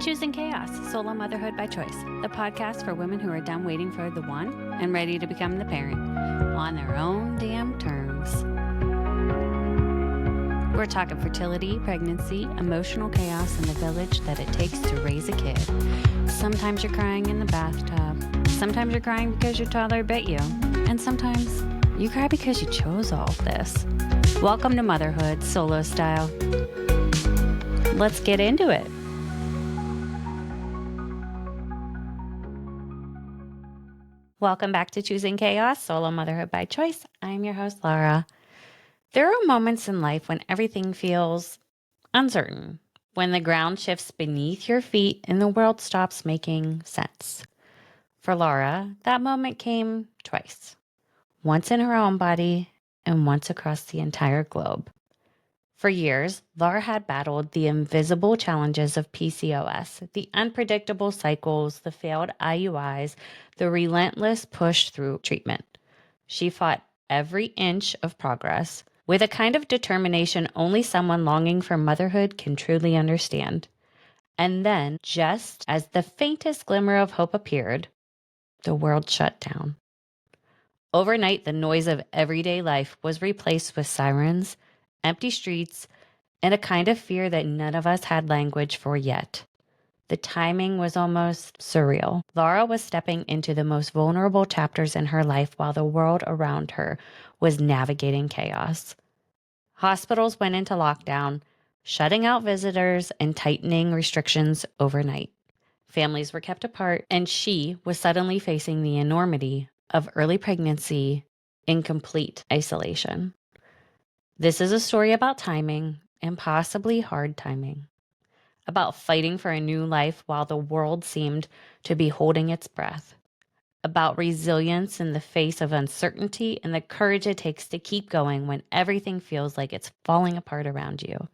Choosing Chaos, Solo Motherhood by Choice, the podcast for women who are done waiting for the one and ready to become the parent on their own damn terms. We're talking fertility, pregnancy, emotional chaos, and the village that it takes to raise a kid. Sometimes you're crying in the bathtub. Sometimes you're crying because your toddler bit you. And sometimes you cry because you chose all of this. Welcome to Motherhood, solo style. Let's get into it. Welcome back to Choosing Chaos, Solo Motherhood by Choice. I'm your host, Lara. There are moments in life when everything feels uncertain, when the ground shifts beneath your feet and the world stops making sense. For Lara, that moment came twice, once in her own body and once across the entire globe. For years, Lara had battled the invisible challenges of PCOS, the unpredictable cycles, the failed IUIs, the relentless push through treatment. She fought every inch of progress with a kind of determination only someone longing for motherhood can truly understand. And then, just as the faintest glimmer of hope appeared, the world shut down. Overnight, the noise of everyday life was replaced with sirens, empty streets, and a kind of fear that none of us had language for yet. The timing was almost surreal. Lara was stepping into the most vulnerable chapters in her life while the world around her was navigating chaos. Hospitals went into lockdown, shutting out visitors and tightening restrictions overnight. Families were kept apart, and she was suddenly facing the enormity of early pregnancy in complete isolation. This is a story about timing and possibly hard timing, about fighting for a new life while the world seemed to be holding its breath, about resilience in the face of uncertainty and the courage it takes to keep going when everything feels like it's falling apart around you.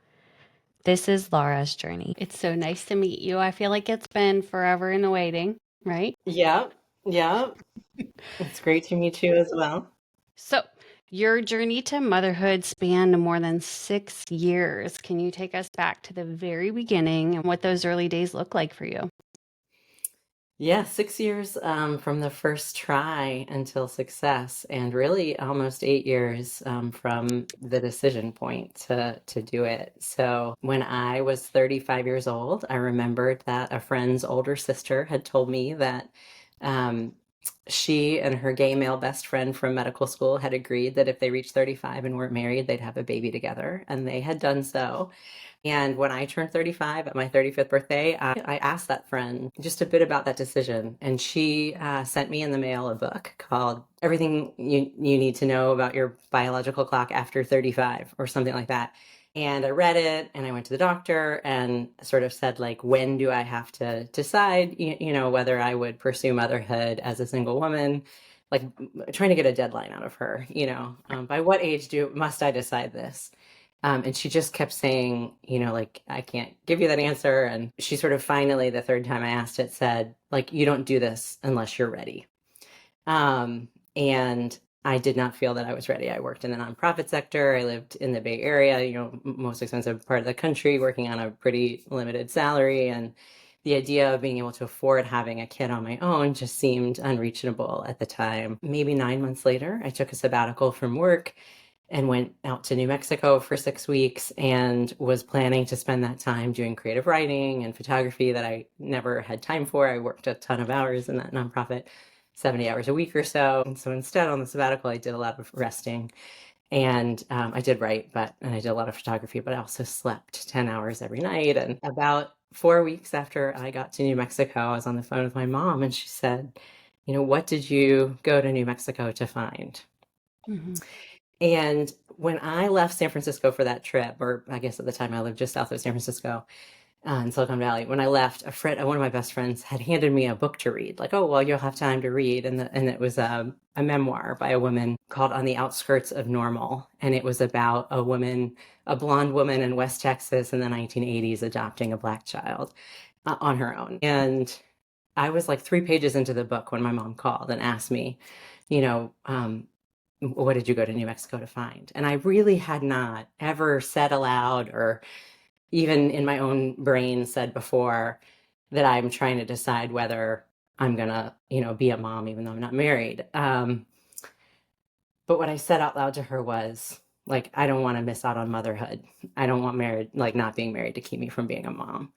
This is Lara's journey. It's so nice to meet you. I feel like it's been forever in the waiting, right? Yeah, yeah. It's great to meet you as well. So, your journey to motherhood spanned more than 6 years. Can you take us back to the very beginning and what those early days look like for you? Yeah, 6 years from the first try until success, and really almost 8 years from the decision point to do it. So when I was 35 years old, I remembered that a friend's older sister had told me that um, she and her gay male best friend from medical school had agreed that if they reached 35 and weren't married, they'd have a baby together, and they had done so. And when I turned 35 at my 35th birthday, I asked that friend just a bit about that decision. And she sent me in the mail a book called Everything You Need to Know About Your Biological Clock After 35 or something like that. And I read it and I went to the doctor and sort of said, like, when do I have to decide, whether I would pursue motherhood as a single woman? Like trying to get a deadline out of her, by what age must I decide this? And she just kept saying, like, I can't give you that answer. And she sort of finally, the third time I asked it, said, like, you don't do this unless you're ready. And I did not feel that I was ready. I worked in the nonprofit sector. I lived in the Bay Area, most expensive part of the country, working on a pretty limited salary. And the idea of being able to afford having a kid on my own just seemed unreachable at the time. Maybe 9 months later, I took a sabbatical from work and went out to New Mexico for 6 weeks and was planning to spend that time doing creative writing and photography that I never had time for. I worked a ton of hours in that nonprofit, 70 hours a week or so. And so instead, on the sabbatical, I did a lot of resting. And I did write, and I did a lot of photography, but I also slept 10 hours every night. And about 4 weeks after I got to New Mexico, I was on the phone with my mom, and she said, what did you go to New Mexico to find? Mm-hmm. And when I left San Francisco for that trip, or I guess at the time I lived just south of San Francisco in Silicon Valley, when I left, one of my best friends had handed me a book to read. Like, oh, well, you'll have time to read. And it was a memoir by a woman called On the Outskirts of Normal. And it was about a blonde woman in West Texas in the 1980s adopting a Black child on her own. And I was like 3 pages into the book when my mom called and asked me, you know, what did you go to New Mexico to find? And I really had not ever said aloud or even in my own brain said before, that I'm trying to decide whether I'm gonna, be a mom even though I'm not married. But what I said out loud to her was like, I don't want to miss out on motherhood. I don't want married, like not being married to keep me from being a mom.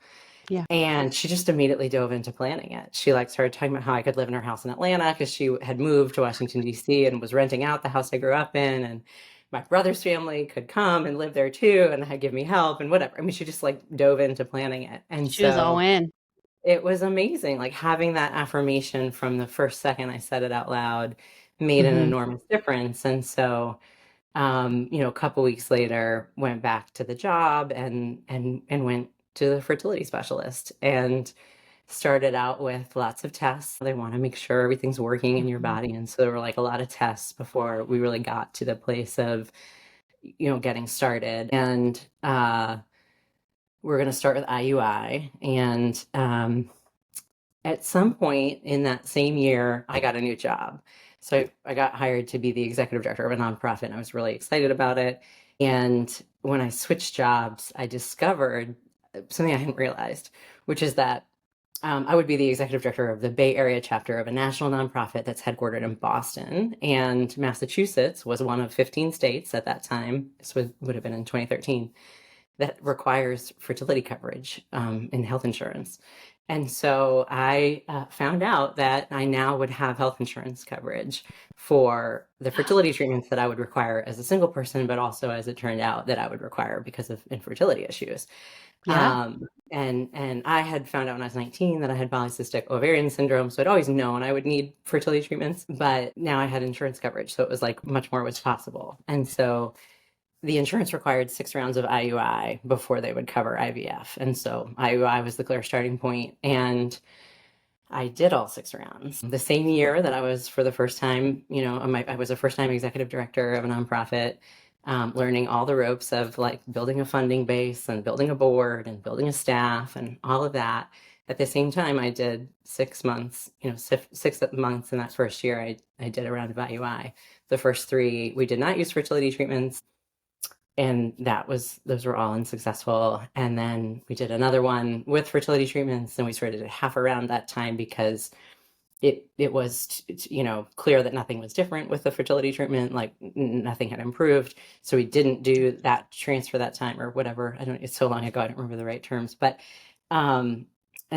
Yeah. And she just immediately dove into planning it. She like started talking about how I could live in her house in Atlanta because she had moved to Washington, D.C. and was renting out the house I grew up in. And my brother's family could come and live there too and give me help and whatever. I mean, she just like dove into planning it. And She was all so in. it was amazing. Like having that affirmation from the first second I said it out loud made an Hmm. enormous difference. And so a couple weeks later, went back to the job and went to the fertility specialist and started out with lots of tests. They want to make sure everything's working in your Hmm. body, and so there were like a lot of tests before we really got to the place of getting started. And we're going to start with IUI, and at some point in that same year, I got a new job. So I got hired to be the executive director of a nonprofit, and I was really excited about it. And when I switched jobs, I discovered something I hadn't realized, which is that I would be the executive director of the Bay Area chapter of a national nonprofit that's headquartered in Boston. And Massachusetts was one of 15 states at that time. This would have been in 2013 that requires fertility coverage in health insurance. And so I found out that I now would have health insurance coverage for the fertility treatments that I would require as a single person, but also as it turned out that I would require because of infertility issues. Yeah. And I had found out when I was 19 that I had polycystic ovarian syndrome. So I'd always known I would need fertility treatments, but now I had insurance coverage. So it was like much more was possible. And so the insurance required 6 rounds of IUI before they would cover IVF. And so IUI was the clear starting point. And I did all 6 rounds. The same year that I was for the first time, I was a first time executive director of a nonprofit, learning all the ropes of like building a funding base and building a board and building a staff and all of that. At the same time, I did 6 months, 6 months in that first year, I did a round of IUI. The first three, we did not use fertility treatments, and those were all unsuccessful. And then we did another one with fertility treatments, and we sort of did half around that time because it was clear that nothing was different with the fertility treatment, like nothing had improved. So we didn't do that transfer that time or whatever. I don't, it's so long ago, I don't remember the right terms, but and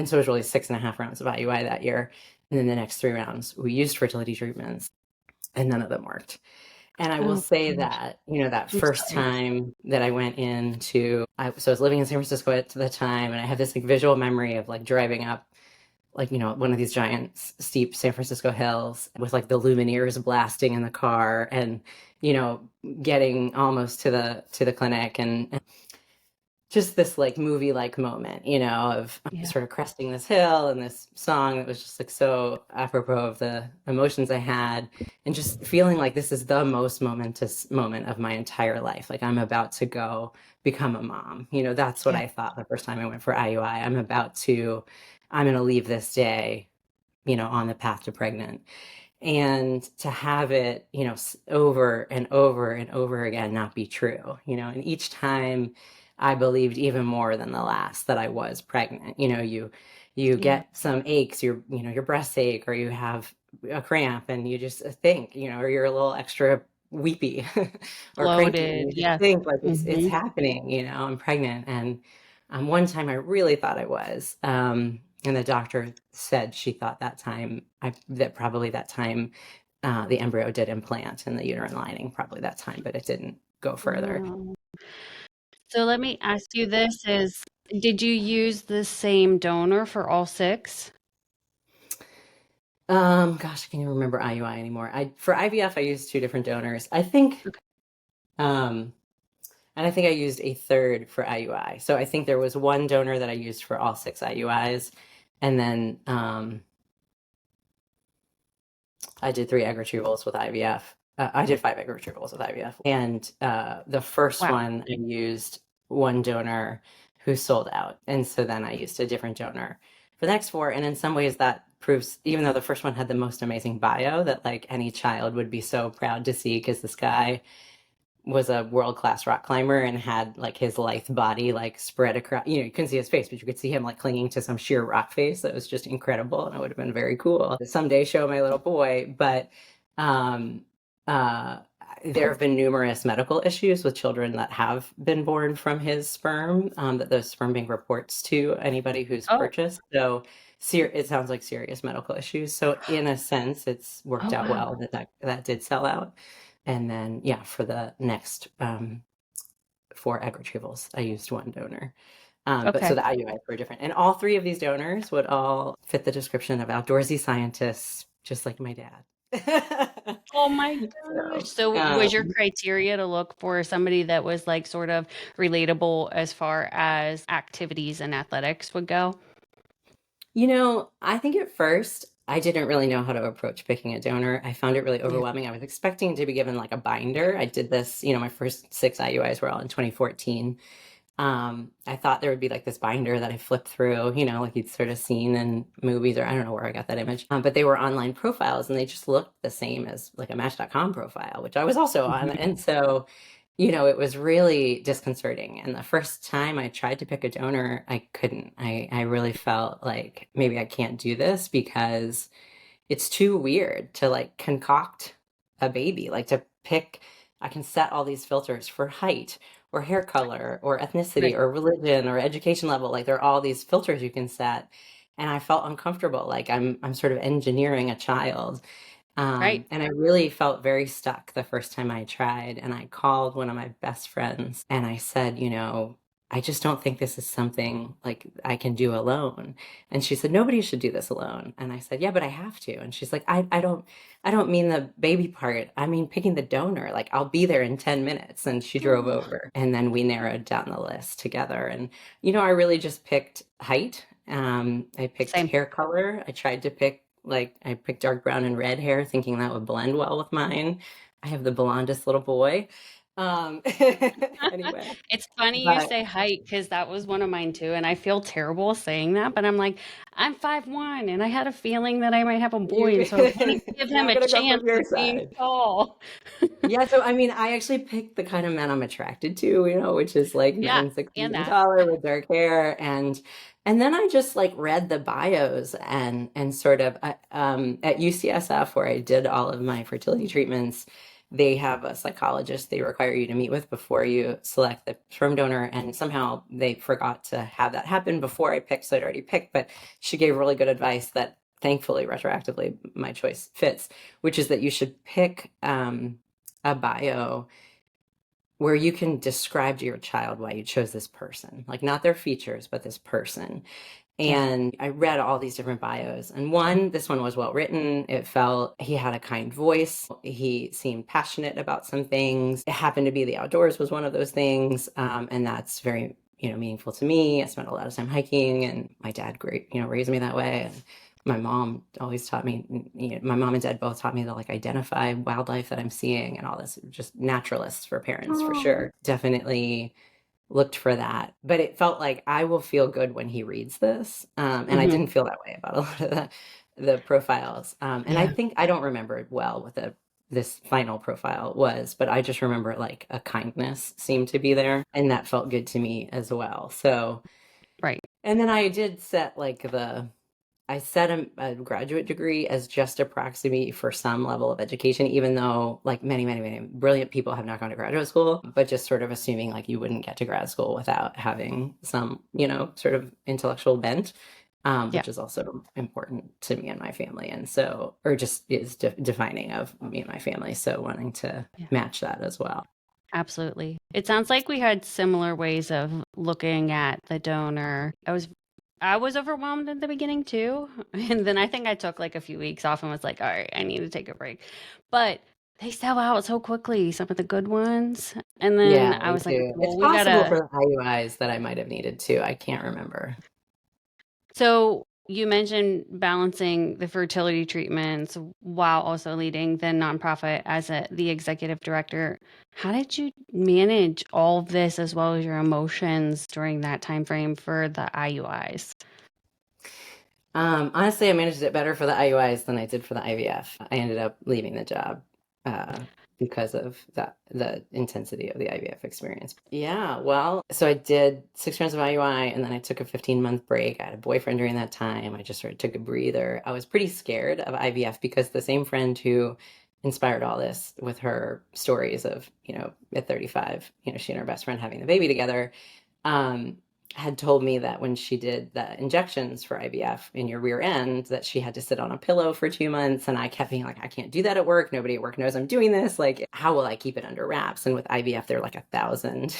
so it was really 6.5 rounds of IUI that year. And then the next 3 rounds we used fertility treatments, and none of them worked. And I will Oh, say gosh. that, that I'm first sorry. time that I went so I was living in San Francisco at the time, and I have this like visual memory of like driving up, like, one of these giant steep San Francisco hills with like the Lumineers blasting in the car and, you know, getting almost to the clinic and just this like movie like moment, of Yeah. sort of cresting this hill and this song that was just like so apropos of the emotions I had, and just feeling like this is the most momentous moment of my entire life. Like I'm about to go become a mom. That's what Yeah. I thought the first time I went for IUI. I'm going to leave this day, on the path to pregnant. And to have it, over and over and over again not be true, and each time I believed even more than the last that I was pregnant. You Yeah. get some aches, your breasts ache, or you have a cramp, and you just think, or you're a little extra weepy or cranky, and Bloated. you just Yes. think like it's Hmm. happening, I'm pregnant. And one time I really thought I was. And the doctor said she thought that probably that time the embryo did implant in the uterine lining, probably that time, but it didn't go further. Oh. So let me ask you this did you use the same donor for all six? Gosh, I can't even remember IUI anymore. For IVF, I used two different donors. I think, Okay. and I think I used a third for IUI. So I think there was one donor that I used for all 6 IUIs, and then I did 3 egg retrievals with IVF. I did 5 egg retrievals with IVF. And the first Wow. one, I used one donor who sold out. And so then I used a different donor for the next 4. And in some ways, that proves, even though the first one had the most amazing bio that like any child would be so proud to see, because this guy was a world-class rock climber and had like his lithe body like spread across, you couldn't see his face, but you could see him like clinging to some sheer rock face. That was just incredible. And it would have been very cool to someday show my little boy. But um, uh, there have been numerous medical issues with children that have been born from his sperm, that the sperm bank reports to anybody who's Oh, purchased. So it sounds like serious medical issues. So in a sense, it's oh worked out wow. well that did sell out. And then, yeah, for the next 4 egg retrievals, I used one donor. But so Okay. the IUIs were different. And all 3 of these donors would all fit the description of outdoorsy scientists, just like my dad. Oh my gosh. So, So was your criteria to look for somebody that was like sort of relatable as far as activities and athletics would go? I think at first I didn't really know how to approach picking a donor. I found it really Yeah. overwhelming. I was expecting to be given like a binder. I did this, my first 6 IUIs were all in 2014. I thought there would be like this binder that I flipped through, like you'd sort of seen in movies, or I don't know where I got that image. But they were online profiles and they just looked the same as like a Match.com profile, which I was also on. Mhm. And so, it was really disconcerting. And the first time I tried to pick a donor, I couldn't. I really felt like maybe I can't do this because it's too weird to like concoct a baby, like to pick. I can set all these filters for height or hair color or ethnicity Right. or religion or education level. Like there are all these filters you can set. And I felt uncomfortable, like I'm sort of engineering a child. Right. And I really felt very stuck the first time I tried. And I called one of my best friends and I said, I just don't think this is something like I can do alone. And she said, nobody should do this alone. And I said, yeah, but I have to. And she's like, I don't mean the baby part. I mean picking the donor. Like I'll be there in 10 minutes. And she drove Oh, over. And then we narrowed down the list together. And, I really just picked height. I picked same. hair color. I picked dark brown and red hair, thinking that would blend well with mine. I have the blondest little boy. Anyway, It's funny you but say height because that was one of mine too, and I feel terrible saying that, but I'm like, I'm 5'1", and I had a feeling that I might have a boy, you and so I wanted to give him not a gonna go chance from your of being side. tall. Yeah, so I mean, I actually picked the kind of men I'm attracted to, which is like Yeah, men 6 feet and and that. taller with dark hair, and then I just like read the bios and sort of at UCSF where I did all of my fertility treatments. They have a psychologist they require you to meet with before you select the sperm donor, and somehow they forgot to have that happen before I picked, so I'd already picked. But she gave really good advice that thankfully retroactively my choice fits, which is that you should pick a bio where you can describe to your child why you chose this person, like not their features, but this person. Yeah. And I read all these different bios. And this one was well written. It felt he had a kind voice. He seemed passionate about some things. It happened to be the outdoors was one of those things. And that's very, meaningful to me. I spent a lot of time hiking and my dad, great, raised me that way. And my mom always taught me, my mom and dad both taught me to like identify wildlife that I'm seeing and all this, just naturalists for parents for Oh. sure. Definitely looked for that, but it felt like I will feel good when he reads this. And I Hmm. didn't feel that way about a lot of the profiles. And I Yeah. think I don't remember it well what this final profile was, but I just remember like a kindness seemed to be there, and that felt good to me as well. So, Right. and then I did set like I set a graduate degree as just a proxy for some level of education, even though like many, many, many brilliant people have not gone to graduate school, but just sort of assuming like you wouldn't get to grad school without having some, sort of intellectual bent, Yeah. which is also important to me and my family. And so, or just is defining of me and my family. So wanting to Yeah. match that as well. Absolutely. It sounds like we had similar ways of looking at the donor. I was overwhelmed in the beginning too. And then I think I took like a few weeks off and was like, all right, I need to take a break. But they sell out so quickly, some of the good ones. And then Yeah, I they was like, do. It's well, we possible gotta. for the IUIs that I might have needed too. I can't remember. So you mentioned balancing the fertility treatments while also leading the nonprofit as the executive director. How did you manage all of this as well as your emotions during that time frame for the IUIs? Honestly, I managed it better for the IUIs than I did for the IVF. I ended up leaving the job because of the intensity of the IVF experience. Yeah, well, so I did 6 rounds of IUI and then I took a 15-month break. I had a boyfriend during that time. I just sort of took a breather. I was pretty scared of IVF because the same friend who inspired all this with her stories of, at 35, she and her best friend having the baby together, um, had told me that when she did the injections for IVF in your rear end, that she had to sit on a pillow for 2 months. And I kept being like, I can't do that at work. Nobody at work knows I'm doing this. Like, how will I keep it under wraps? And with IVF, there are like 1,000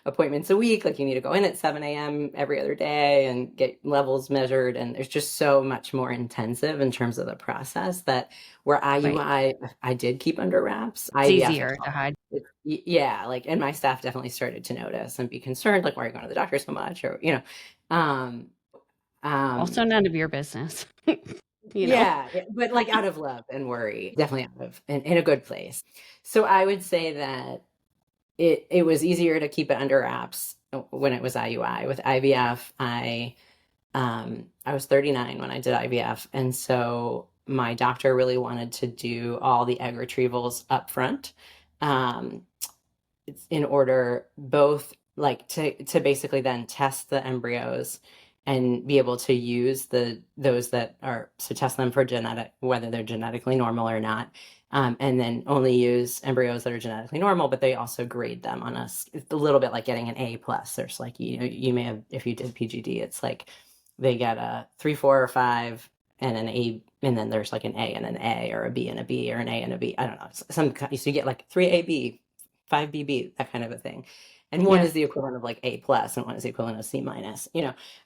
appointments a week. Like, you need to go in at 7 a.m. every other day and get levels measured. And there's just so much more intensive in terms of the process that where Right. I did keep under wraps. It's IVF, easier to hide. yeah, like, and my staff definitely started to notice and be concerned, like, why are you going to the doctor so much? Or, um, Also, um, none of your business. yeah, but like out of love and worry, definitely out of in a good place. So I would say that it was easier to keep it under wraps when it was IUI. With IVF, I was 39 when I did IVF, and so my doctor really wanted to do all the egg retrievals up front. Um, in order both like to basically then test the embryos and be able to use those that are, so test them for genetic, whether they're genetically normal or not, and then only use embryos that are genetically normal, but they also grade them on us. It's a little bit like getting an A+. There's like, you may have, if you did PGD, it's like they get a 3, 4, or 5 and an A, and then there's like an A and an A, or a B and a B, or an A and a B. I don't know. So you get like 3AB, 5BB, that kind of a thing. And one Yeah. is the equivalent of like A+, and one is the equivalent of C-.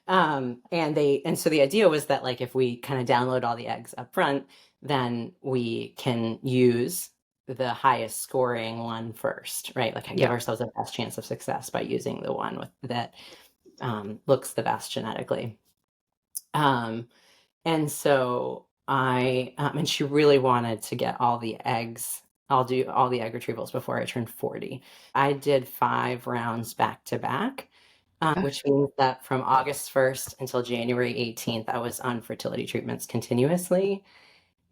And so the idea was that like if we kind of download all the eggs up front, then we can use the highest scoring one first, right? Like give Yeah. ourselves the best chance of success by using the one that looks the best genetically. Um, and so and she really wanted to get all the eggs. I'll do all the egg retrievals before I turned 40. I did 5 rounds back to back, which means that from August 1st until January 18th, I was on fertility treatments continuously.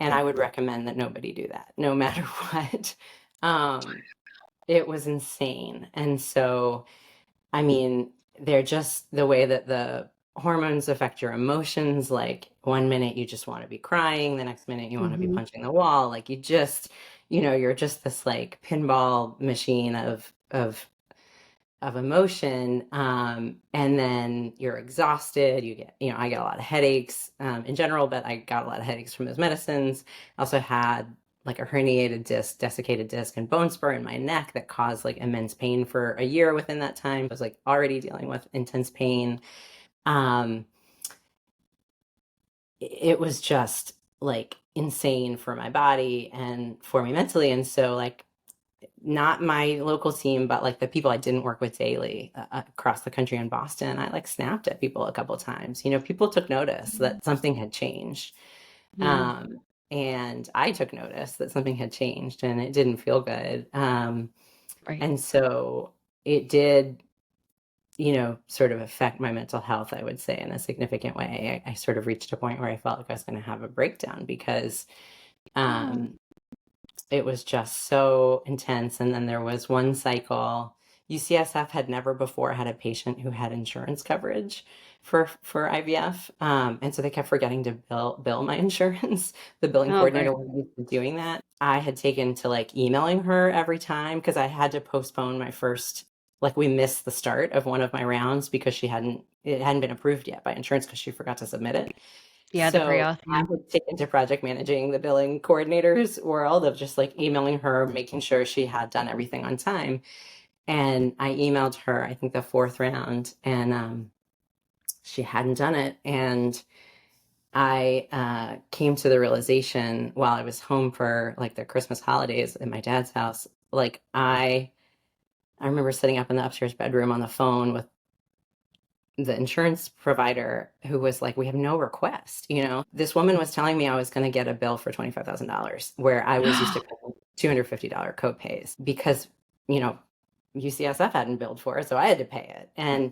And I would recommend that nobody do that, no matter what. Um, it was insane. And so I mean, they're just the way that the hormones affect your emotions. Like one minute you just want to be crying, the next minute you want to be Hmm. punching the wall. Like you just, you're just this like pinball machine of emotion. And then you're exhausted. You get, I get a lot of headaches in general, but I got a lot of headaches from those medicines. I also had like a herniated disc, desiccated disc, and bone spur in my neck that caused like immense pain for a year within that time. I was like already dealing with intense pain. Um, it was just like insane for my body and for me mentally. And so like not my local team, but like the people I didn't work with daily across the country in Boston, I like snapped at people a couple times. People took notice that something had changed. Yeah. Um, and I took notice that something had changed and it didn't feel good. Right. And so it did, sort of affect my mental health, I would say, in a significant way. I sort of reached a point where I felt like I was going to have a breakdown because Oh. um, it was just so intense. And then there was one cycle. UCSF had never before had a patient who had insurance coverage for IVF, and so they kept forgetting to bill my insurance. The billing Oh, great. coordinator wasn't used to doing that. I had taken to like emailing her every time because I had to postpone my first. Like we missed the start of one of my rounds because it hadn't been approved yet by insurance because she forgot to submit it. Yeah, the So pre-auth. I Yeah. would take into project managing the billing coordinator's world of just like emailing her, making sure she had done everything on time. And I emailed her, I think the 4th round, and she hadn't done it. And I came to the realization while I was home for like the Christmas holidays at my dad's house. Like I remember sitting up in the upstairs bedroom on the phone with the insurance provider who was like, we have no request. This woman was telling me I was going to get a bill for $25,000 where I was used to paying $250 copays because, you know, UCSF hadn't billed for it. So I had to pay it. And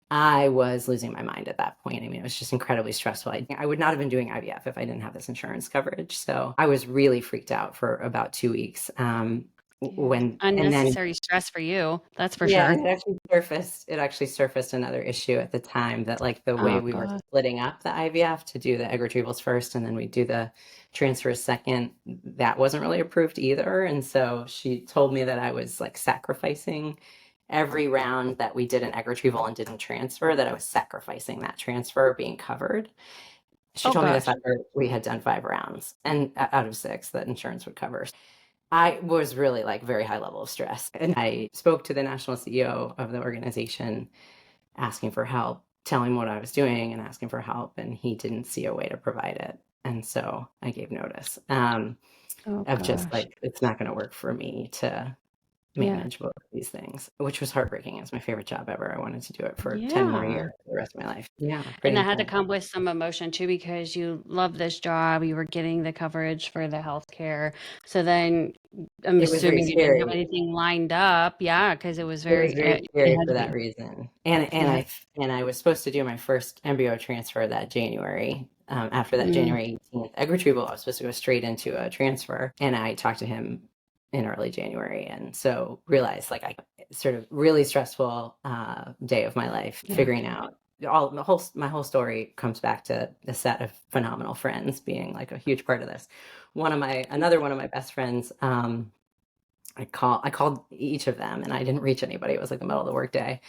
I was losing my mind at that point. I mean, it was just incredibly stressful. I would not have been doing IVF if I didn't have this insurance coverage. So I was really freaked out for about 2 weeks. when and then Unnecessary stress for you, that's for yeah, sure. and it actually surfaced another issue at the time that like the way Oh we were god. splitting up the IVF to do the egg retrievals first and then we do the transfers second, that wasn't really approved either. And so she told me that I was like sacrificing every round that we did an egg retrieval and didn't transfer, that I was sacrificing that transfer being covered. She Oh told me this gosh. after we had done 5 rounds and out of 6 that insurance would cover. I was really like very high level of stress. And I spoke to the national CEO of the organization asking for help, telling him what I was doing and asking for help. And he didn't see a way to provide it. And so I gave notice Oh of just gosh. like, it's not going to work for me to Yeah. manage both of these things, which was heartbreaking. It was my favorite job ever. I wanted to do it for 10 more Yeah. years for the rest of my life. Yeah, And pretty that had to intense. come with some emotion too, because you love this job, you were getting the coverage for the healthcare. So then I'm It was very assuming you didn't have scary. anything lined up. Yeah, because it was It was very, very it scary had for to that be. reason. And I was supposed to do my first embryo transfer that January. After that Mm, January 18th egg retrieval, I was supposed to go straight into a transfer. And I talked to him in early January, and so realized like I sort of really stressful day of my life yeah. figuring out all the whole my whole story comes back to a set of phenomenal friends being like a huge part of this. Another one of my best friends. I called each of them and I didn't reach anybody. It was like the middle of the workday.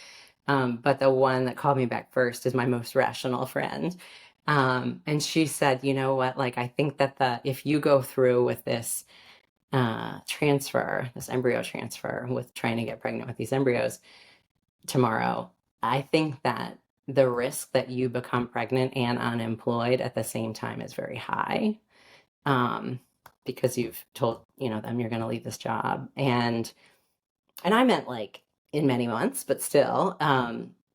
But the one that called me back first is my most rational friend. And she said, you know what, like I think that if you go through with this transfer, this embryo transfer with trying to get pregnant with these embryos tomorrow, I think that the risk that you become pregnant and unemployed at the same time is very high. Um, because you've told, them you're going to leave this job. And I meant like in many months, but still,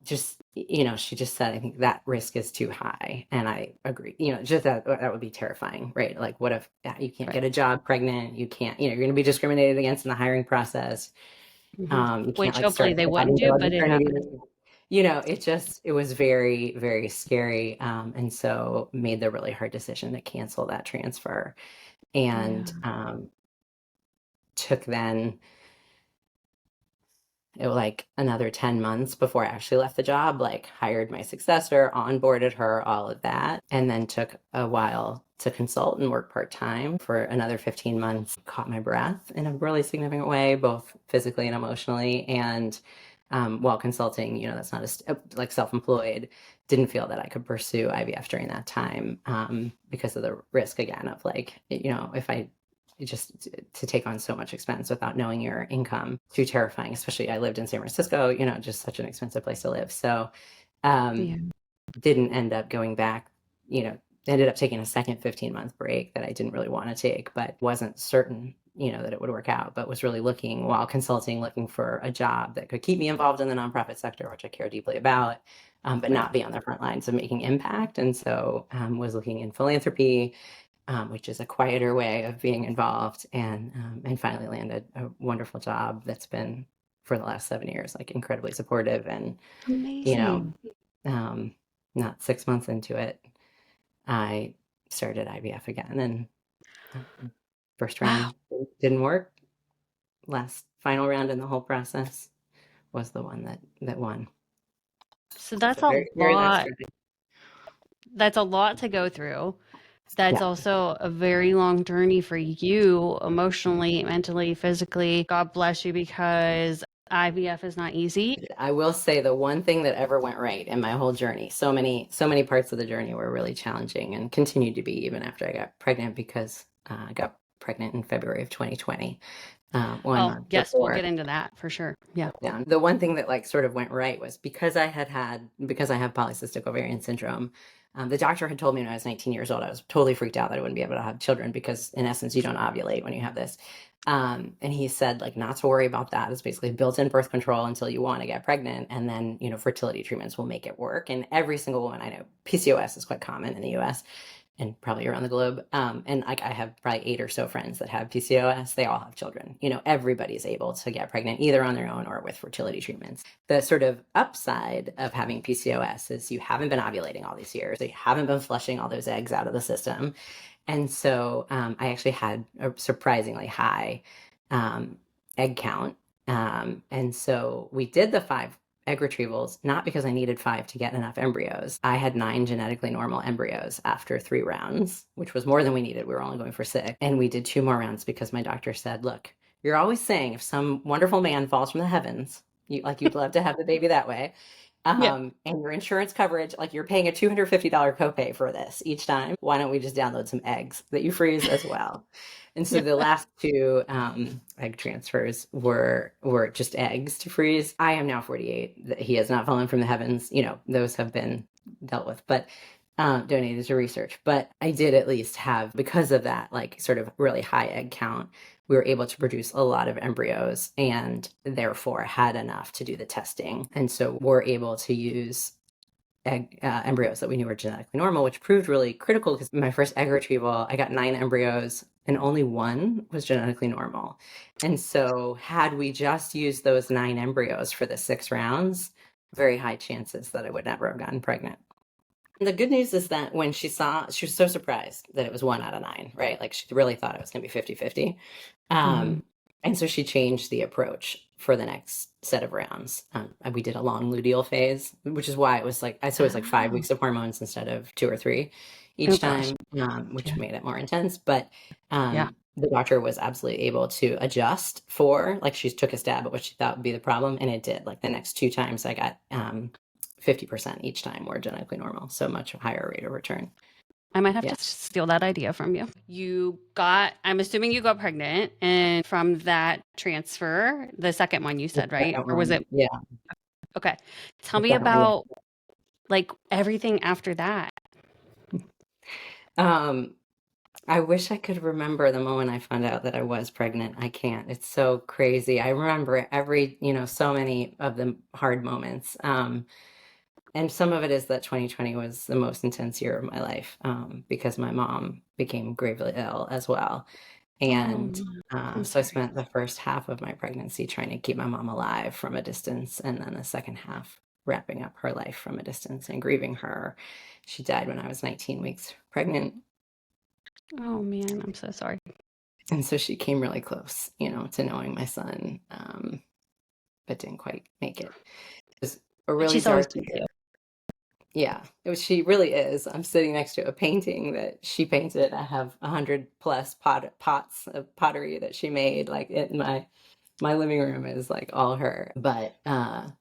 just, she just said, I think that risk is too high. And I agree, just that would be terrifying, right? Like, what if you can't Right. get a job pregnant? You can't, you're going to be discriminated against in the hiring process. Hmm. You can't Which like start hopefully they wouldn't having do, dog but it maternity happens. leave. It was very, very scary. And so made the really hard decision to cancel that transfer and Yeah. took then it was like another 10 months before I actually left the job, like hired my successor, onboarded her, all of that, and then took a while to consult and work part-time for another 15 months, caught my breath in a really significant way, both physically and emotionally. And while consulting, that's not like self-employed, didn't feel that I could pursue IVF during that time because of the risk again of like, if I just to take on so much expense without knowing your income, too terrifying. Especially I lived in San Francisco, just such an expensive place to live. So um, Yeah. didn't end up going back, ended up taking a second 15-month break that I didn't really want to take, but wasn't certain, that it would work out, but was really looking while consulting, looking for a job that could keep me involved in the nonprofit sector, which I care deeply about, but Right. not be on the front lines of making impact. And so was looking in philanthropy, which is a quieter way of being involved, and finally landed a wonderful job that's been for the last 7 years, like incredibly supportive. And you know, Amazing. um, not 6 months into it, I started IVF again, and first Wow. round didn't work. Last final round in the whole process was the one that won. So So very very life threatening. that's a lot to go through. That's Yeah. also a very long journey for you emotionally, mentally, physically. God bless you, because IVF is not easy. I will say the one thing that ever went right in my whole journey, so many parts of the journey were really challenging and continued to be even after I got pregnant because I got pregnant in February of 2020, 1 month Yes, we'll before get into that for sure. Yeah. lockdown. The one thing that like sort of went right was because I have polycystic ovarian syndrome. The doctor had told me when I was 19 years old, I was totally freaked out that I wouldn't be able to have children because in essence, you don't ovulate when you have this. And he said, like, not to worry about that. It's basically built-in birth control until you want to get pregnant. And then, fertility treatments will make it work. And every single woman I know, PCOS is quite common in the US and probably around the globe. And like I have probably 8 or so friends that have PCOS. They all have children. Everybody's able to get pregnant either on their own or with fertility treatments. The sort of upside of having PCOS is you haven't been ovulating all these years. You haven't been flushing all those eggs out of the system. And so I actually had a surprisingly high egg count. And so we did the 5 egg retrievals, not because I needed 5 to get enough embryos. I had 9 genetically normal embryos after 3 rounds, which was more than we needed. We were only going for 6. And we did 2 more rounds because my doctor said, look, you're always saying if some wonderful man falls from the heavens, you'd love to have the baby that way. And your insurance coverage, like you're paying a $250 copay for this each time. Why don't we just download some eggs that you freeze as well? And so the last 2 egg transfers were just eggs to freeze. I am now 48. He has not fallen from the heavens. Those have been dealt with, but donated to research. But I did at least have, because of that, like sort of really high egg count, we were able to produce a lot of embryos and therefore had enough to do the testing. And so we're able to use embryos that we knew were genetically normal, which proved really critical because my first egg retrieval, I got 9 embryos and only 1 was genetically normal. And so had we just used those 9 embryos for the 6 rounds, very high chances that I would never have gotten pregnant. And the good news is that when she was so surprised that it was 1 out of 9, right? Like she really thought it was going to be 50-50. And so she changed the approach for the next set of rounds. And we did a long luteal phase, which is why it was like 5 weeks of hormones instead of 2 or 3 each time, which made it more intense. But the doctor was absolutely able to adjust for, like, she took a stab at what she thought would be the problem, and it did. Like the next 2 times I got 50% each time were genetically normal, so much higher rate of return. I might have to steal that idea from you. I'm assuming you got pregnant, and from that transfer, the second one you said, right? Or was it? Yeah. Okay. Tell me about like everything after that. I wish I could remember the moment I found out that I was pregnant. I can't. It's so crazy. I remember so many of the hard moments. And some of it is that 2020 was the most intense year of my life because my mom became gravely ill as well. And so I spent the first half of my pregnancy trying to keep my mom alive from a distance, and then the second half wrapping up her life from a distance and grieving her. She died when I was 19 weeks pregnant. Oh man, I'm so sorry. And so she came really close, to knowing my son, but didn't quite make it. It was a really dark year. Yeah, she really is. I'm sitting next to a painting that she painted. I have 100+ pots of pottery that she made. Like in my living room is like all her. But so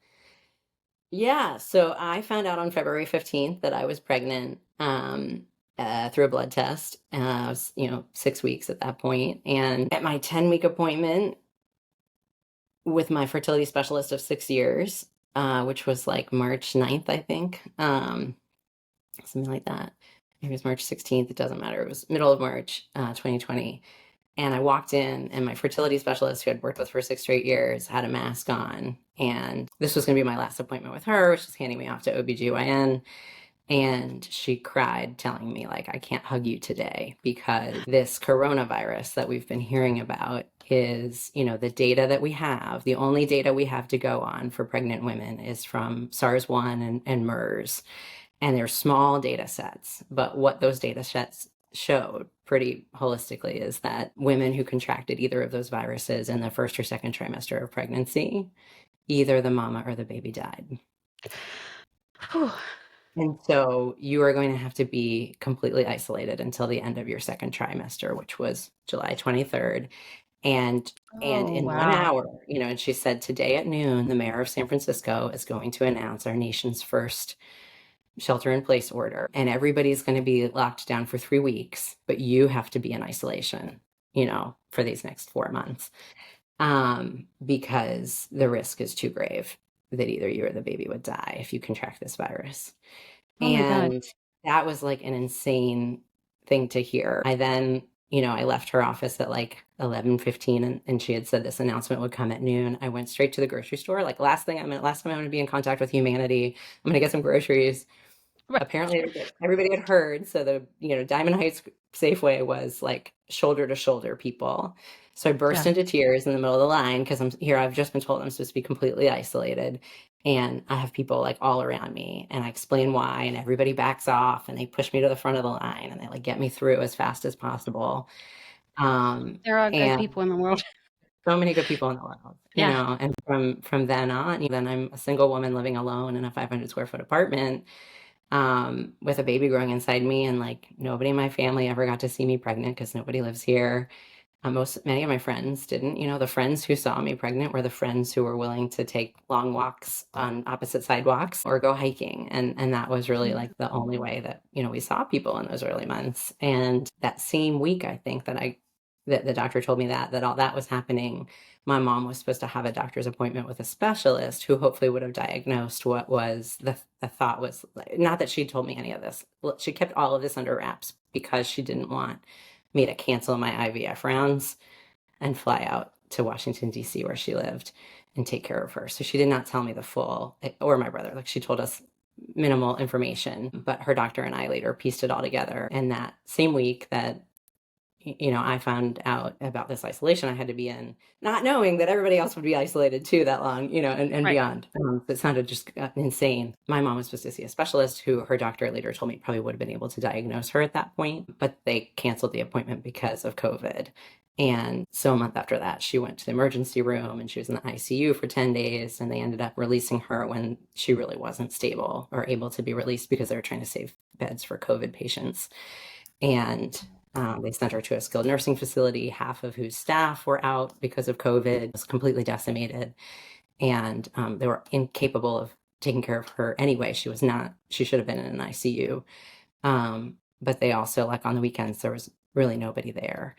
I found out on February 15th that I was pregnant through a blood test. I was 6 weeks at that point, and at my 10-week appointment with my fertility specialist of 6 years, which was like March 9th, I think, something like that. Maybe it was March 16th. It doesn't matter. It was middle of March 2020. And I walked in, and my fertility specialist, who I'd worked with for 6 straight years, had a mask on. And this was going to be my last appointment with her. She's handing me off to OBGYN. And she cried, telling me, like, I can't hug you today because this coronavirus that we've been hearing about is, the data that we have, the only data we have to go on for pregnant women is from SARS-1 and MERS. And they're small data sets. But what those data sets showed pretty holistically is that women who contracted either of those viruses in the first or second trimester of pregnancy, either the mama or the baby died. And so you are going to have to be completely isolated until the end of your second trimester, which was July 23rd. And in 1 hour, and she said, today at noon, the mayor of San Francisco is going to announce our nation's first shelter-in-place order, and everybody's going to be locked down for 3 weeks, but you have to be in isolation, for these next 4 months, because the risk is too grave that either you or the baby would die if you contract this virus. And that was like an insane thing to hear. I then, I left her office at like 11:15, and she had said this announcement would come at noon. I went straight to the grocery store. Like last time I'm going to be in contact with humanity. I'm going to get some groceries. Right. Apparently everybody had heard. So the, Diamond Heights Safeway was like shoulder to shoulder people. So I burst into tears in the middle of the line because I've just been told I'm supposed to be completely isolated. And I have people like all around me, and I explain why, and everybody backs off, and they push me to the front of the line, and they like get me through as fast as possible. There are good people in the world. so many good people in the world, Yeah. and from then on, then I'm a single woman living alone in a 500 square foot apartment, with a baby growing inside me, and like nobody in my family ever got to see me pregnant because nobody lives here. Many of my friends didn't. The friends who saw me pregnant were the friends who were willing to take long walks on opposite sidewalks or go hiking, and that was really like the only way that we saw people in those early months. And that same week, I think that the doctor told me that all that was happening, my mom was supposed to have a doctor's appointment with a specialist who hopefully would have diagnosed what was the thought was. Not that she told me any of this. She kept all of this under wraps because she didn't want me to cancel my IVF rounds and fly out to Washington, D.C., where she lived, and take care of her. So she did not tell me the full, or my brother. Like, she told us minimal information, but her doctor and I later pieced it all together. And that same week that I found out about this isolation I had to be in, not knowing that everybody else would be isolated too that long, and Right. beyond. It sounded just insane. My mom was supposed to see a specialist who her doctor later told me probably would have been able to diagnose her at that point, but they canceled the appointment because of COVID. And so a month after that, she went to the emergency room and she was in the ICU for 10 days. And they ended up releasing her when she really wasn't stable or able to be released because they were trying to save beds for COVID patients. And they sent her to a skilled nursing facility, half of whose staff were out because of COVID. It was completely decimated. And they were incapable of taking care of her anyway. She should have been in an ICU. But they also, like, on the weekends, there was really nobody there.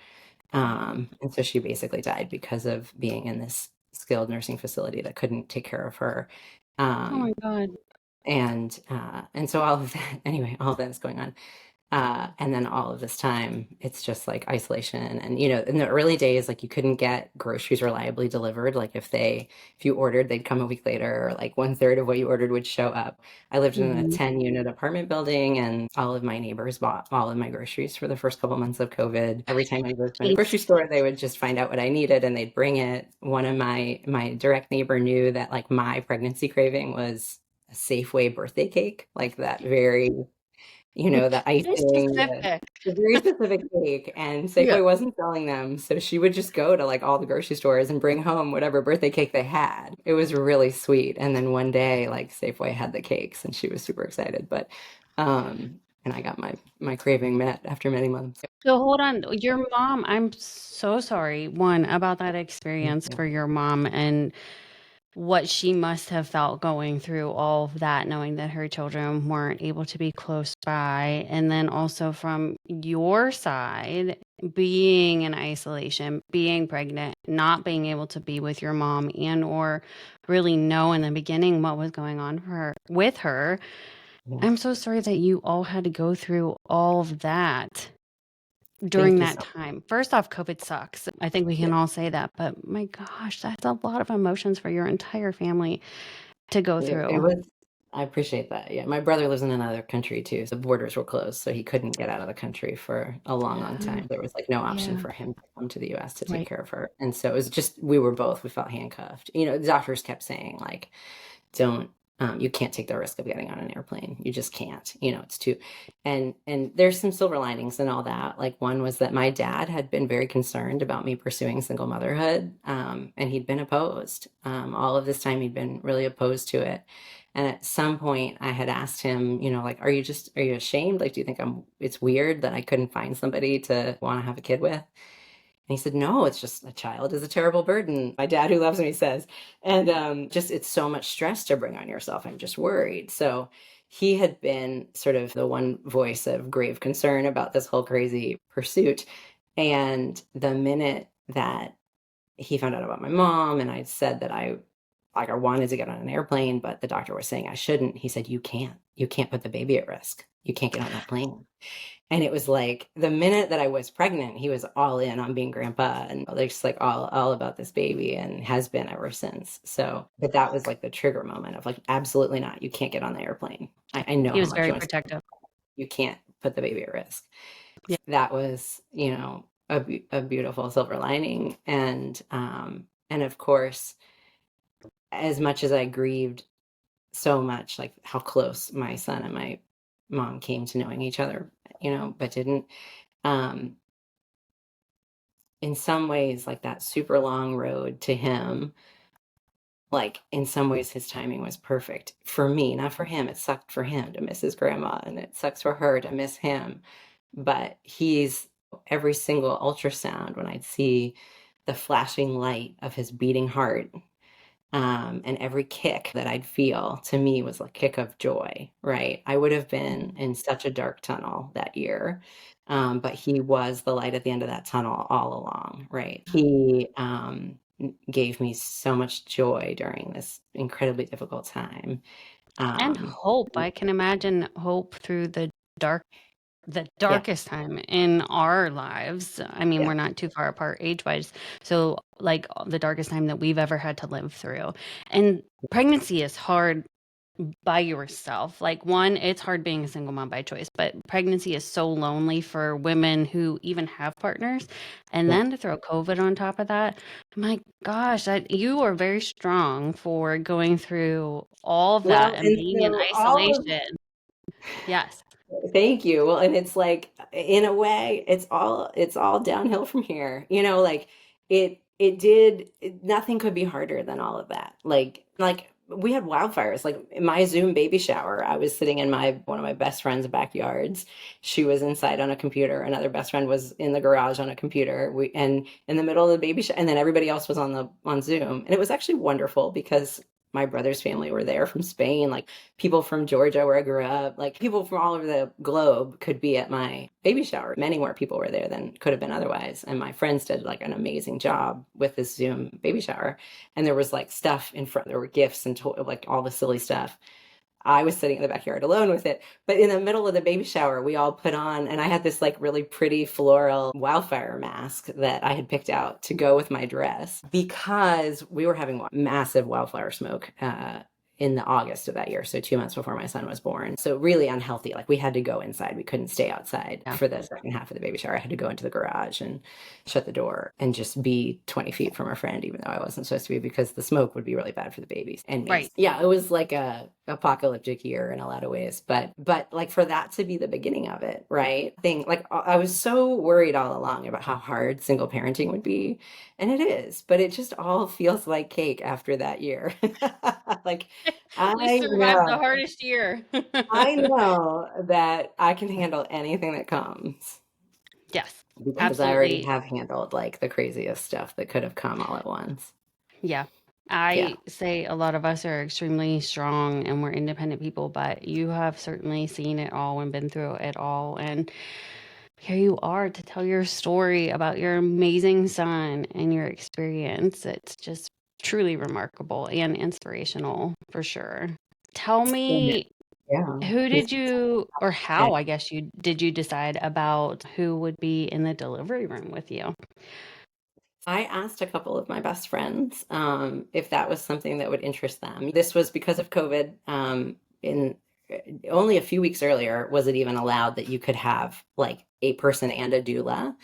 And so she basically died because of being in this skilled nursing facility that couldn't take care of her. Oh my Um, God. and so all of that, anyway, all of that is going on. And then all of this time, it's just like isolation. And, in the early days, like, you couldn't get groceries reliably delivered. Like, if you ordered, they'd come a week later, or like 1/3 of what you ordered would show up. I lived in a 10-unit apartment building, and all of my neighbors bought all of my groceries for the first couple months of COVID. Every time I go to the grocery store, they would just find out what I needed and they'd bring it. One of my direct neighbor knew that, like, my pregnancy craving was a Safeway birthday cake, like that very, the Very icing, specific. the very specific cake, and Yeah. Safeway wasn't selling them. So she would just go to like all the grocery stores and bring home whatever birthday cake they had. It was really sweet. And then one day, like, Safeway had the cakes and she was super excited. But, and I got my craving met after many months. So hold on, your mom, I'm so sorry, one, about that experience for your mom and what she must have felt going through all of that, knowing that her children weren't able to be close by. And then also from your side, being in isolation, being pregnant, not being able to be with your mom and or really know in the beginning what was going on with her. Yeah. I'm so sorry that you all had to go through all of that during Thank you that so time. First off, COVID sucks. I think we can all say that, but my gosh, that's a lot of emotions for your entire family to go It through. was, I appreciate that. Yeah. My brother lives in another country too. So the borders were closed. So he couldn't get out of the country for a long, long Yeah. time. There was like no option Yeah. for him to come to the US to take Right. care of her. And so it was just, we felt handcuffed. The doctors kept saying, like, don't, you can't take the risk of getting on an airplane. You just can't, it's too, and there's some silver linings and all that. Like, one was that my dad had been very concerned about me pursuing single motherhood. And he'd been opposed. All of this time he'd been really opposed to it. And at some point I had asked him, like, are you ashamed? Like, do you think it's weird that I couldn't find somebody to want to have a kid with? And he said, no, it's just, a child is a terrible burden. My dad, who loves me, says, and just, it's so much stress to bring on yourself. I'm just worried. So he had been sort of the one voice of grave concern about this whole crazy pursuit. And the minute that he found out about my mom and I said that I wanted to get on an airplane, but the doctor was saying I shouldn't, he said, you can't put the baby at risk. You can't get on that plane. And it was like the minute that I was pregnant, he was all in on being grandpa and like just like all about this baby, and has been ever since. So, but that was like the trigger moment of like, absolutely not. You can't get on the airplane. I know He how was much you very want to. protective. You can't put the baby at risk. Yeah. That was, a beautiful silver lining. And of course, as much as I grieved so much, like how close my son and my mom came to knowing each other, but didn't. Um, in some ways, like that super long road to him, like in some ways his timing was perfect for me, not for him. It sucked for him to miss his grandma, and it sucks for her to miss him. But he's every single ultrasound when I'd see the flashing light of his beating heart, and every kick that I'd feel to me was a kick of joy, right? I would have been in such a dark tunnel that year. But he was the light at the end of that tunnel all along, right? He gave me so much joy during this incredibly difficult time. And Um, hope. I can imagine hope through the yeah, darkest time in our lives. I mean, yeah, we're not too far apart age-wise. So, like the darkest time that we've ever had to live through. And pregnancy is hard by yourself. Like, one, it's hard being a single mom by choice, but pregnancy is so lonely for women who even have partners. And yeah. then to throw COVID on top of that, my gosh, you are very strong for going through all of that Well, and and being in so all of isolation. Yes. thank you. Well, and it's like in a way, it's all downhill from here. Like nothing could be harder than all of that. Like we had wildfires. Like in my Zoom baby shower, I was sitting in my one of my best friend's backyards. She was inside on a computer. Another best friend was in the garage on a computer. We and in the middle of the baby shower, and then everybody else was on Zoom. And it was actually wonderful because my brother's family were there from Spain. Like people from Georgia, where I grew up, like people from all over the globe could be at my baby shower. Many more people were there than could have been otherwise. And my friends did like an amazing job with this Zoom baby shower. And there was like stuff in front, there were gifts and like all the silly stuff. I was sitting in the backyard alone with it. But in the middle of the baby shower, we all put on, and I had this like really pretty floral wildfire mask that I had picked out to go with my dress because we were having massive wildfire smoke in the August of that year. So 2 months before my son was born. So really unhealthy. Like we had to go inside. We couldn't stay outside Yeah. for the second half of the baby shower. I had to go into the garage and shut the door and just be 20 feet from our friend, even though I wasn't supposed to be, because the smoke would be really bad for the babies and me. Right. Yeah, it was like a apocalyptic year in a lot of ways, but like for that to be the beginning of it, right? I was so worried all along about how hard single parenting would be, and it is, but it just all feels like cake after that year. Like We I survived the know, hardest year. I know that I can handle anything that comes Yes, because I already absolutely. have handled like the craziest stuff that could have come all at once. Yeah. Yeah. I say a lot of us are extremely strong and we're independent people, but you have certainly seen it all and been through it all. And here you are to tell your story about your amazing son and your experience. It's just truly remarkable and inspirational for sure. Tell me, Yeah. who He's did you, or how, I guess did you decide about who would be in the delivery room with you? I asked a couple of my best friends if that was something that would interest them. This was because of COVID. In only a few weeks earlier was it even allowed that you could have like a person and a doula.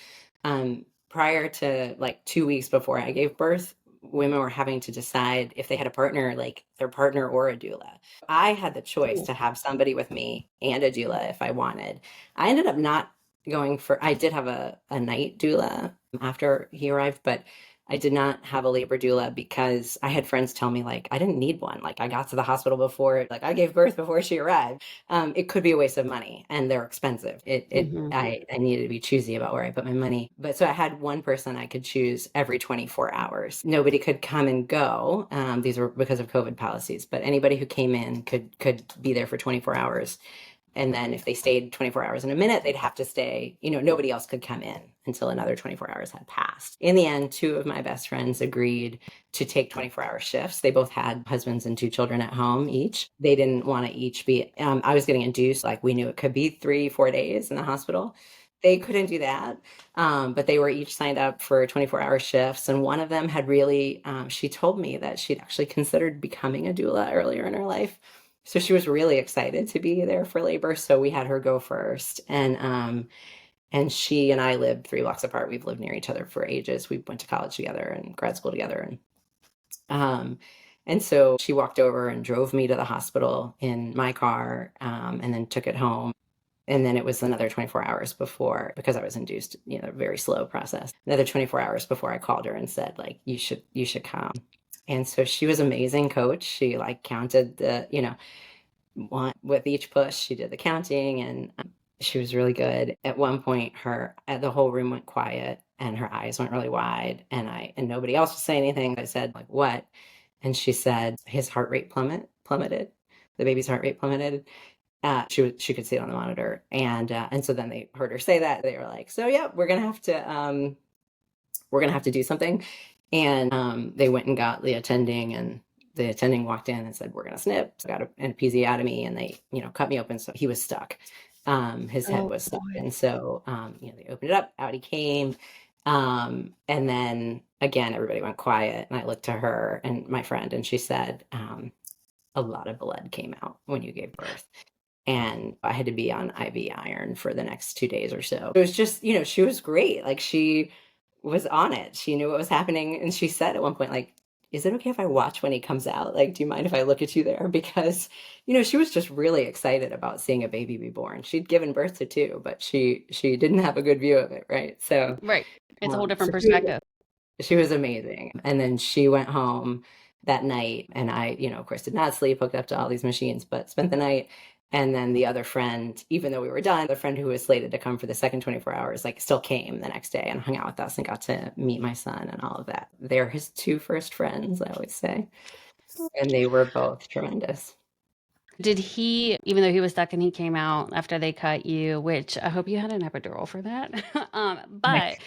Prior to like 2 weeks before I gave birth, women were having to decide if they had a partner, like their partner or a doula. I had the choice Ooh. to have somebody with me and a doula if I wanted. I ended up not going for, I did have a night doula after he arrived, but I did not have a labor doula because I had friends tell me like I didn't need one. Like I got to the hospital before, like I gave birth before she arrived. It could be a waste of money and they're expensive. Mhm. I needed to be choosy about where I put my money. But so I had one person I could choose every 24 hours. Nobody could come and go. These were because of COVID policies, but anybody who came in could be there for 24 hours. And then if they stayed 24 hours and a minute, they'd have to stay, nobody else could come in until another 24 hours had passed. In the end, two of my best friends agreed to take 24-hour shifts. They both had husbands and two children at home each. They didn't want to each be, I was getting induced, like we knew it could be 3-4 days in the hospital. They couldn't do that, but they were each signed up for 24-hour shifts. And one of them had really, she told me that she'd actually considered becoming a doula earlier in her life. So she was really excited to be there for labor. So we had her go first. And she and I lived 3 blocks apart. We've lived near each other for ages. We went to college together and grad school together. Um, and so she walked over and drove me to the hospital in my car, and then took it home. And then it was another 24 hours before, because I was induced, very slow process. Another 24 hours before I called her and said, like, you should come. And so she was amazing coach. She like counted the, one with each push. She did the counting, and she was really good. At one point, the whole room went quiet and her eyes went really wide, and nobody else was saying anything. I said, like, what? And she said his heart rate plummeted. The baby's heart rate plummeted. She could see it on the monitor, and so then they heard her say that. They were like, "So yeah, we're gonna have to do something." And they went and got the attending, and the attending walked in and said, "We're gonna snip." So I got an episiotomy, and they cut me open, so he was stuck. His head was stuck, and so they opened it up. Out he came, and then again everybody went quiet, and I looked to her and my friend, and she said, "A lot of blood came out when you gave birth." And I had to be on IV iron for the next 2 days or so. It was just, she was great. Like, she was on it. She knew what was happening. And she said at one point, like, "Is it okay if I watch when he comes out? Like, do you mind if I look at you there?" Because, she was just really excited about seeing a baby be born. She'd given birth to two, but she didn't have a good view of it, right? So, Right. It's a whole different so perspective. she was amazing. And then she went home that night, and I, of course, did not sleep, hooked up to all these machines, but spent the night. And then the other friend, even though we were done, the friend who was slated to come for the second 24 hours, like, still came the next day and hung out with us and got to meet my son and all of that. They're his two first friends, I always say. And they were both tremendous. Did he, even though he was stuck and he came out after they cut you, which I hope you had an epidural for that, but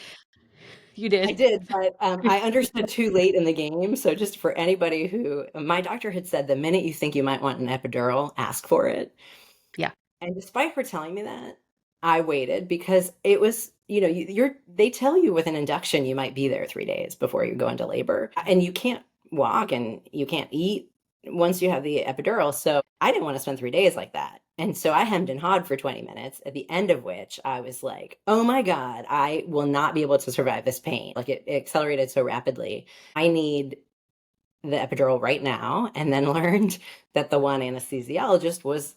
you I did. did, but I understood too late in the game. So just for anybody my doctor had said, the minute you think you might want an epidural, ask for it. Yeah. And despite her telling me that, I waited because it was, they tell you with an induction you might be there 3 days before you go into labor, and you can't walk and you can't eat once you have the epidural. So I didn't want to spend 3 days like that. And so I hemmed and hawed for 20 minutes, at the end of which I was like, "Oh my God, I will not be able to survive this pain." Like, it accelerated so rapidly. I need the epidural right now. And then learned that the one anesthesiologist was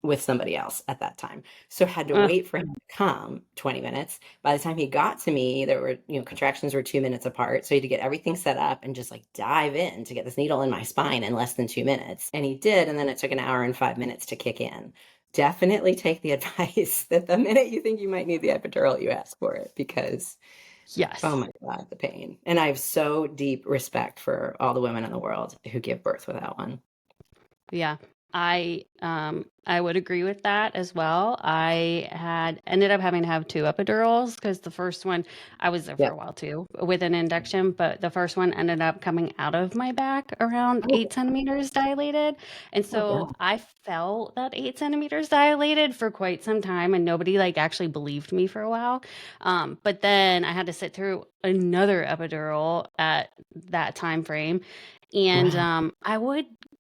with somebody else at that time. So had to Ugh. wait for him to come 20 minutes. By the time he got to me, there were, contractions were 2 minutes apart. So he had to get everything set up and just like dive in to get this needle in my spine in less than 2 minutes. And he did. And then it took an hour and 5 minutes to kick in. Definitely take the advice that the minute you think you might need the epidural, you ask for it, because Yes. oh my God, the pain. And I have so deep respect for all the women in the world who give birth without one. Yeah. I would agree with that as well. I had ended up having to have two epidurals because the first one, I was there for a while too with an induction, but the first one ended up coming out of my back around Oh, 8 centimeters dilated. And oh so God. I felt that 8 centimeters dilated for quite some time, and nobody like actually believed me for a while. But then I had to sit through another epidural at that time frame. And Wow.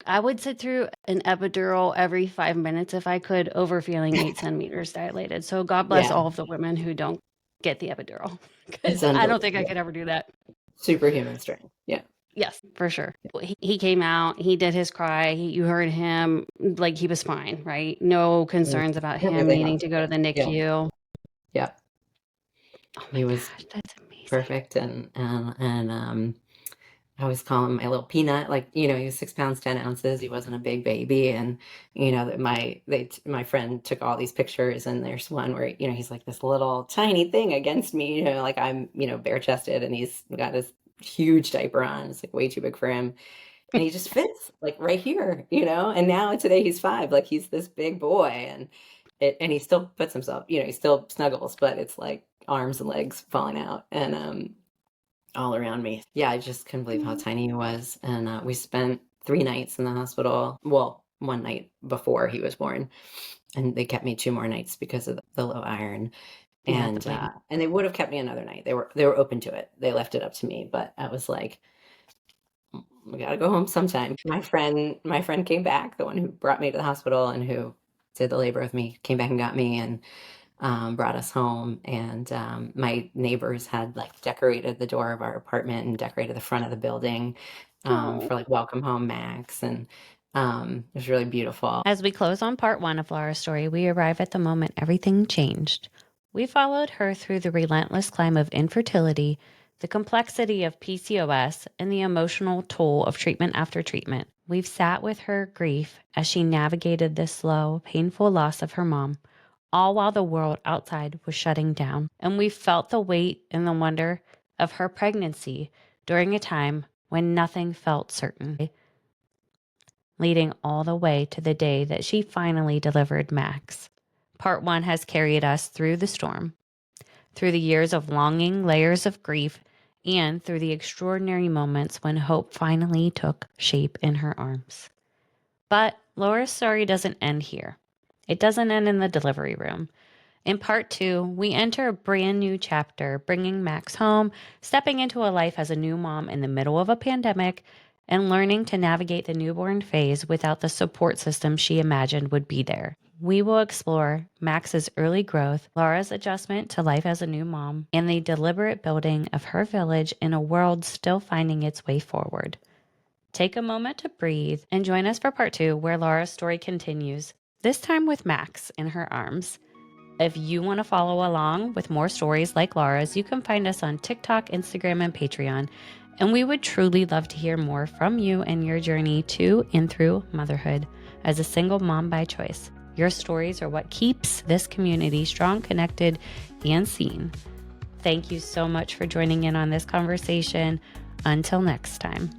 I would sit through an epidural every 5 minutes if I could, over feeling 8 centimeters dilated. So God bless Yeah, all of the women who don't get the epidural, it's because I don't think I unbelievable. could ever do that. Superhuman strength. Yeah. Yes, for sure. He came out, he did his cry. You heard him, like, he was fine, right? No Mm. concerns about They're him really needing to healthy. go to the Yeah. NICU. Yeah. Oh my He was gosh, that's amazing. perfect. And I always call him my little peanut. Like, he was 6 pounds, 10 ounces. He wasn't a big baby. And, my friend took all these pictures, and there's one where, he's like this little tiny thing against me, like I'm, bare chested, and he's got this huge diaper on. It's like way too big for him. And he just fits like right here, and now today he's 5, like he's this big boy, and he still puts himself, he still snuggles, but it's like arms and legs falling out. And, all around me. Yeah, I just couldn't believe how tiny he was. And we spent 3 nights in the hospital. Well, one night before he was born, and they kept me 2 more nights because of the low iron. Yeah, the And bleeding. and they would have kept me another night. They were open to it. They left it up to me, but I was like, we gotta go home sometime. My friend came back, the one who brought me to the hospital and who did the labor with me, came back and got me, and brought us home. And my neighbors had like decorated the door of our apartment and decorated the front of the building Oh, for like welcome home Max. And It was really beautiful. As we close on part 1 of Lara's story, we arrive at the moment everything changed. We followed her through the relentless climb of infertility, the complexity of PCOS, and the emotional toll of treatment after treatment. We've sat with her grief as she navigated this slow, painful loss of her mom, all while the world outside was shutting down. And we felt the weight and the wonder of her pregnancy during a time when nothing felt certain, leading all the way to the day that she finally delivered Max. Part 1 has carried us through the storm, through the years of longing, layers of grief, and through the extraordinary moments when hope finally took shape in her arms. But Laura's story doesn't end here. It doesn't end in the delivery room. In part 2, we enter a brand new chapter, bringing Max home, stepping into a life as a new mom in the middle of a pandemic, and learning to navigate the newborn phase without the support system she imagined would be there. We will explore Max's early growth, Laura's adjustment to life as a new mom, and the deliberate building of her village in a world still finding its way forward. Take a moment to breathe and join us for part 2, where Laura's story continues, this time with Max in her arms. If you want to follow along with more stories like Lara's, you can find us on TikTok, Instagram, and Patreon. And we would truly love to hear more from you and your journey to and through motherhood as a single mom by choice. Your stories are what keeps this community strong, connected, and seen. Thank you so much for joining in on this conversation. Until next time.